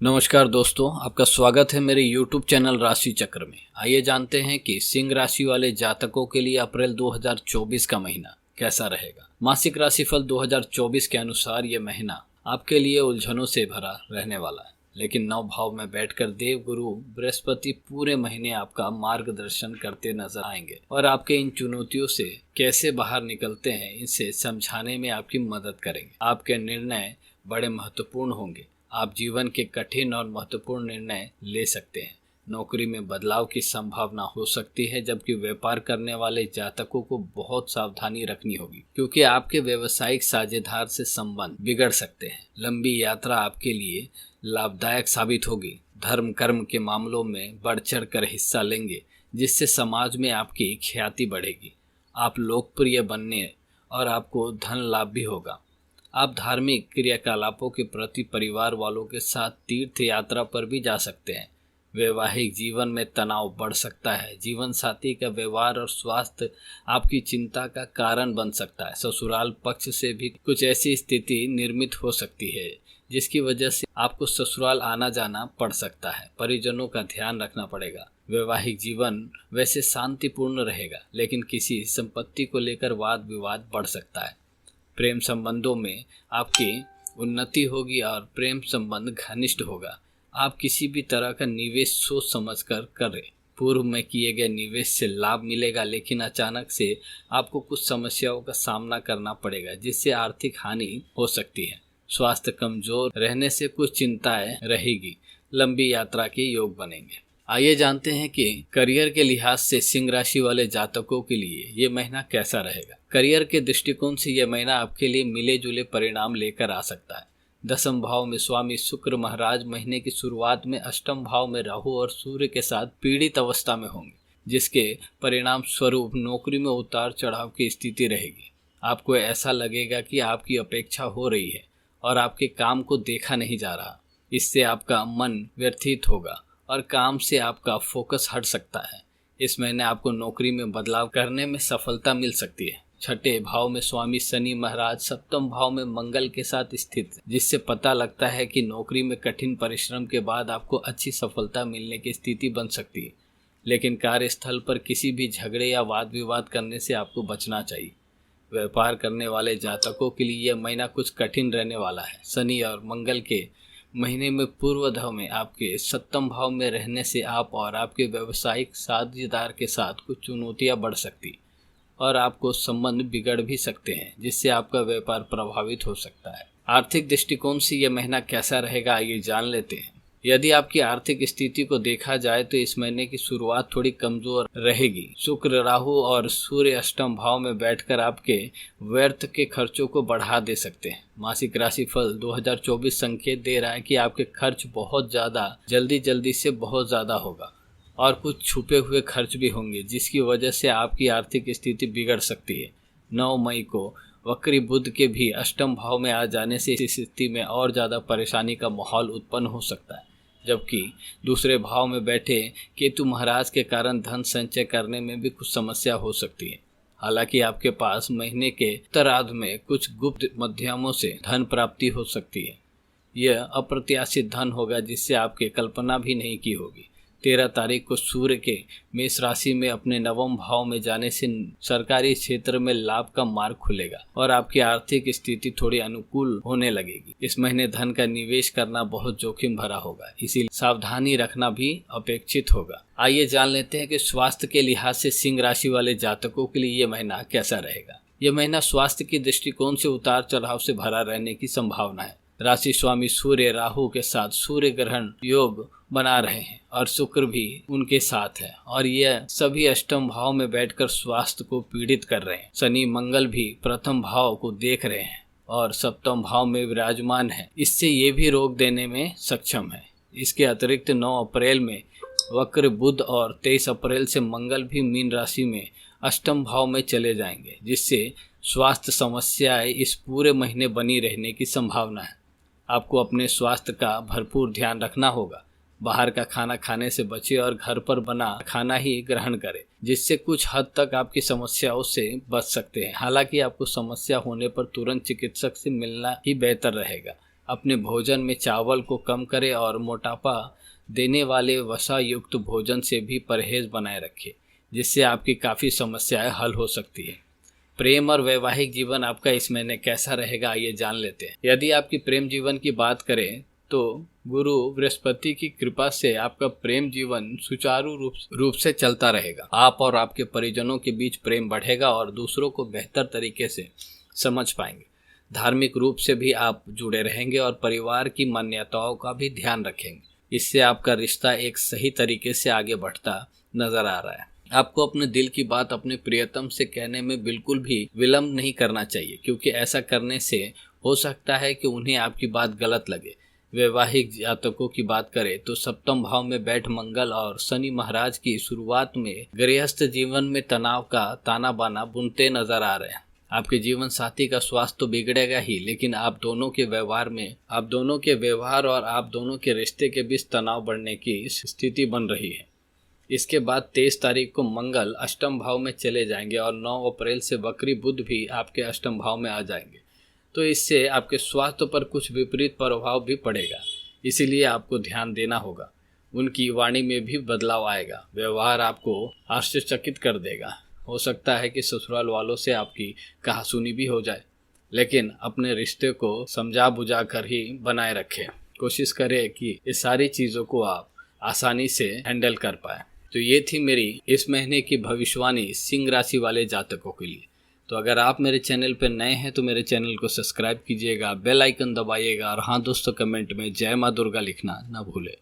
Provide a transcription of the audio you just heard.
नमस्कार दोस्तों, आपका स्वागत है मेरे YouTube चैनल राशि चक्र में। आइए जानते हैं कि सिंह राशि वाले जातकों के लिए अप्रैल 2024 का महीना कैसा रहेगा। मासिक राशिफल 2024 के अनुसार ये महीना आपके लिए उलझनों से भरा रहने वाला है, लेकिन नव भाव में बैठकर देव गुरु बृहस्पति पूरे महीने आपका मार्गदर्शन करते नजर आएंगे और आपके इन चुनौतियों से कैसे बाहर निकलते हैं इसे समझाने में आपकी मदद करेंगे। आपके निर्णय बड़े महत्वपूर्ण होंगे। आप जीवन के कठिन और महत्वपूर्ण निर्णय ले सकते हैं। नौकरी में बदलाव की संभावना हो सकती है, जबकि व्यापार करने वाले जातकों को बहुत सावधानी रखनी होगी, क्योंकि आपके व्यवसायिक साझेदार से संबंध बिगड़ सकते हैं। लंबी यात्रा आपके लिए लाभदायक साबित होगी। धर्म कर्म के मामलों में बढ़ चढ़ कर हिस्सा लेंगे, जिससे समाज में आपकी ख्याति बढ़ेगी। आप लोकप्रिय बनने और आपको धन लाभ भी होगा। आप धार्मिक क्रियाकलापों के प्रति परिवार वालों के साथ तीर्थ यात्रा पर भी जा सकते हैं। वैवाहिक जीवन में तनाव बढ़ सकता है। जीवन साथी का व्यवहार और स्वास्थ्य आपकी चिंता का कारण बन सकता है। ससुराल पक्ष से भी कुछ ऐसी स्थिति निर्मित हो सकती है जिसकी वजह से आपको ससुराल आना जाना पड़ सकता है। परिजनों का ध्यान रखना पड़ेगा। वैवाहिक जीवन वैसे शांतिपूर्ण रहेगा, लेकिन किसी संपत्ति को लेकर वाद विवाद बढ़ सकता है। प्रेम संबंधों में आपकी उन्नति होगी और प्रेम संबंध घनिष्ठ होगा। आप किसी भी तरह का निवेश सोच समझकर करें। पूर्व में किए गए निवेश से लाभ मिलेगा, लेकिन अचानक से आपको कुछ समस्याओं का सामना करना पड़ेगा, जिससे आर्थिक हानि हो सकती है। स्वास्थ्य कमजोर रहने से कुछ चिंताएं रहेगी। लंबी यात्रा के योग बनेंगे। आइए जानते हैं कि करियर के लिहाज से सिंह राशि वाले जातकों के लिए ये महीना कैसा रहेगा। करियर के दृष्टिकोण से यह महीना आपके लिए मिले जुले परिणाम लेकर आ सकता है। दसम भाव में स्वामी शुक्र महाराज महीने की शुरुआत में अष्टम भाव में राहु और सूर्य के साथ पीड़ित अवस्था में होंगे, जिसके परिणाम स्वरूप नौकरी में उतार चढ़ाव की स्थिति रहेगी। आपको ऐसा लगेगा कि आपकी अपेक्षा हो रही है और आपके काम को देखा नहीं जा रहा। इससे आपका मन व्यथित होगा और काम से आपका फोकस हट सकता है। इस महीने आपको नौकरी में बदलाव करने में सफलता मिल सकती है। छठे भाव में स्वामी शनि महाराज सप्तम भाव में मंगल के साथ स्थित है, जिससे पता लगता है कि नौकरी में कठिन परिश्रम के बाद आपको अच्छी सफलता मिलने की स्थिति बन सकती है। लेकिन कार्यस्थल पर किसी भी झगड़े या वाद विवाद करने से आपको बचना चाहिए। व्यापार करने वाले जातकों के लिए यह महीना कुछ कठिन रहने वाला है। शनि और मंगल के महीने में पूर्वार्ध में आपके सप्तम भाव में रहने से आप और आपके व्यावसायिक साझेदार के साथ कुछ चुनौतियां बढ़ सकती और आपको संबंध बिगड़ भी सकते हैं, जिससे आपका व्यापार प्रभावित हो सकता है। आर्थिक दृष्टिकोण से यह महीना कैसा रहेगा, आइए जान लेते हैं। यदि आपकी आर्थिक स्थिति को देखा जाए तो इस महीने की शुरुआत थोड़ी कमजोर रहेगी। शुक्र राहु और सूर्य अष्टम भाव में बैठकर आपके व्यर्थ के खर्चों को बढ़ा दे सकते हैं। मासिक राशिफल 2024 संकेत दे रहा है कि आपके खर्च बहुत ज़्यादा जल्दी से बहुत ज़्यादा होगा और कुछ छुपे हुए खर्च भी होंगे, जिसकी वजह से आपकी आर्थिक स्थिति बिगड़ सकती है। 9 मई को वक्री बुध के भी अष्टम भाव में आ जाने से इस स्थिति में और ज़्यादा परेशानी का माहौल उत्पन्न हो सकता है। जबकि दूसरे भाव में बैठे केतु महाराज के कारण धन संचय करने में भी कुछ समस्या हो सकती है। हालांकि आपके पास महीने के उत्तरार्ध में कुछ गुप्त माध्यमों से धन प्राप्ति हो सकती है। यह अप्रत्याशित धन होगा जिससे आपके कल्पना भी नहीं की होगी। 13 तारीख को सूर्य के मेष राशि में अपने नवम भाव में जाने से सरकारी क्षेत्र में लाभ का मार्ग खुलेगा और आपकी आर्थिक स्थिति थोड़ी अनुकूल होने लगेगी। इस महीने धन का निवेश करना बहुत जोखिम भरा होगा, इसीलिए सावधानी रखना भी अपेक्षित होगा। आइए जान लेते हैं कि स्वास्थ्य के लिहाज से सिंह राशि वाले जातकों के लिए ये महीना कैसा रहेगा। यह महीना स्वास्थ्य के दृष्टिकोण से उतार चढ़ाव से भरा रहने की संभावना है। राशि स्वामी सूर्य राहु के साथ सूर्य ग्रहण योग बना रहे हैं और शुक्र भी उनके साथ है और यह सभी अष्टम भाव में बैठकर स्वास्थ्य को पीड़ित कर रहे हैं। शनि मंगल भी प्रथम भाव को देख रहे हैं और सप्तम भाव में विराजमान है, इससे ये भी रोक देने में सक्षम है। इसके अतिरिक्त 9 अप्रैल में वक्र बुध और 23 अप्रैल से मंगल भी मीन राशि में अष्टम भाव में चले जाएंगे, जिससे स्वास्थ्य समस्याएं इस पूरे महीने बनी रहने की संभावना है। आपको अपने स्वास्थ्य का भरपूर ध्यान रखना होगा। बाहर का खाना खाने से बचे और घर पर बना खाना ही ग्रहण करें, जिससे कुछ हद तक आपकी समस्याओं से बच सकते हैं। हालांकि आपको समस्या होने पर तुरंत चिकित्सक से मिलना ही बेहतर रहेगा। अपने भोजन में चावल को कम करें और मोटापा देने वाले वसा युक्त भोजन से भी परहेज बनाए रखें, जिससे आपकी काफ़ी समस्याएं हल हो सकती है। प्रेम और वैवाहिक जीवन आपका इस महीने कैसा रहेगा, आइए जान लेते हैं। यदि आपकी प्रेम जीवन की बात करें तो गुरु बृहस्पति की कृपा से आपका प्रेम जीवन सुचारू रूप से चलता रहेगा। आप और आपके परिजनों के बीच प्रेम बढ़ेगा और दूसरों को बेहतर तरीके से समझ पाएंगे। धार्मिक रूप से भी आप जुड़े रहेंगे और परिवार की मान्यताओं का भी ध्यान रखेंगे। इससे आपका रिश्ता एक सही तरीके से आगे बढ़ता नजर आ रहा है। आपको अपने दिल की बात अपने प्रियतम से कहने में बिल्कुल भी विलंब नहीं करना चाहिए, क्योंकि ऐसा करने से हो सकता है कि उन्हें आपकी बात गलत लगे। वैवाहिक जातकों की बात करें तो सप्तम भाव में बैठ मंगल और शनि महाराज की शुरुआत में गृहस्थ जीवन में तनाव का ताना बाना बुनते नजर आ रहे हैं। आपके जीवन साथी का स्वास्थ्य तो बिगड़ेगा ही, लेकिन आप दोनों के व्यवहार और आप दोनों के रिश्ते के बीच तनाव बढ़ने की स्थिति बन रही है। इसके बाद 23 तारीख को मंगल अष्टम भाव में चले जाएंगे और 9 अप्रैल से वक्री बुध भी आपके अष्टम भाव में आ जाएंगे। तो इससे आपके स्वास्थ्य पर कुछ विपरीत प्रभाव भी पड़ेगा, इसीलिए आपको ध्यान देना होगा। उनकी वाणी में भी बदलाव आएगा, व्यवहार आपको आश्चर्यचकित कर देगा। हो सकता है कि ससुराल वालों से आपकी कहासुनी भी हो जाए, लेकिन अपने रिश्ते को समझा बुझा कर ही बनाए रखें। कोशिश करें कि इस सारी चीज़ों को आप आसानी से हैंडल कर पाए। तो ये थी मेरी इस महीने की भविष्यवाणी सिंह राशि वाले जातकों के लिए। तो अगर आप मेरे चैनल पर नए हैं तो मेरे चैनल को सब्सक्राइब कीजिएगा, बेल आइकन दबाइएगा और हाँ दोस्तों, कमेंट में जय माँ दुर्गा लिखना ना भूलें।